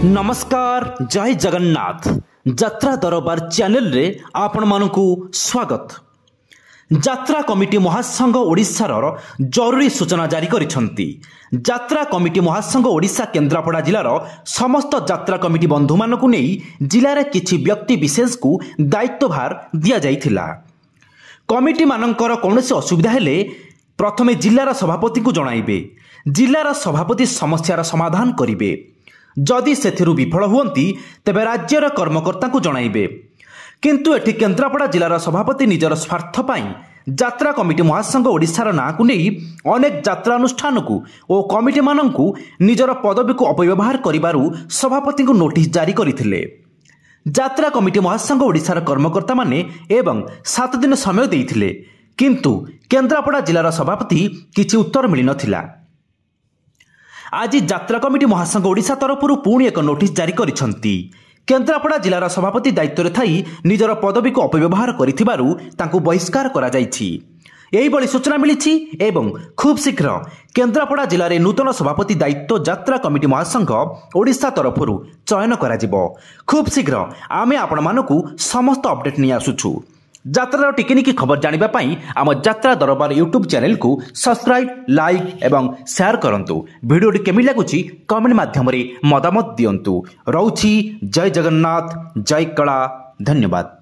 नमस्कार जय जगन्नाथ यात्रा दरबार चैनल रे आपण मानकु स्वागत। यात्रा कमिटी महासंघ ओडिशार जरूरी सूचना जारी करिसंती। यात्रा कमिटी महासंघ ओडिशा केन्द्रापड़ा जिलार समस्त यात्रा कमिटी बंधु मानकु नै जिलार किछि व्यक्ति विशेष को दायित्वभार दिया जाइथिला। कमिटी मानकर कौनसी असुविधा हेले प्रथमे जिलार सभापति को जणाइबे। जिलार सभापति समस्यार समाधान करिवे। जदि सेथिरु विफल हुअंती तेबे राज्यर कर्मकर्ता को जणाइबे। किंतु एठी केन्द्रापड़ा जिलार सभापति निजर स्वार्थ पाई यात्रा कमिटी महासंघ ओडिशार नाँ को नहीं अनेक यात्रा अनुष्ठान को और कमिटी मानंकु निजर पदवी को अपव्यवहार करिबारु सभापति को नोटिस जारी करथिले। यात्रा कमिटी महासंघ ओडिशार कर्मकर्ता माने एवं 7 दिन समय देइथिले, किंतु केन्द्रापड़ा जिलार सभापति किछि उत्तर मिली नथिला। आज यात्रा कमिटी महासंघ ओडिशा तरफरु पुणी एक नोटिस जारी करिसंती। केन्द्रापड़ा जिलार सभापति दायित्व थाई निजर पदवी को अपव्यवहार करिथिबारु तांकु बहिष्कार करा जाइछि। एही बळी सूचना मिलिछि एवं खूब शीघ्र केन्द्रापड़ा जिले नूतन सभापति दायित्व यात्रा कमिटी महासंघ ओडिशा तरफरु चयन करा जिवो। खूब शीघ्र आमे आपण मानकु समस्त अपडेट नि आसुछु। यात्रार टिकिनिकी खबर जानिबा पई आम यात्रा दरबार यूट्यूब चैनल को सब्सक्राइब, लाइक एवं शेयर करंतु। वीडियो केमि लागुछि कमेंट माध्यम रे मतामत दियंतु। रहउछि जय जगन्नाथ, जय कला, धन्यवाद।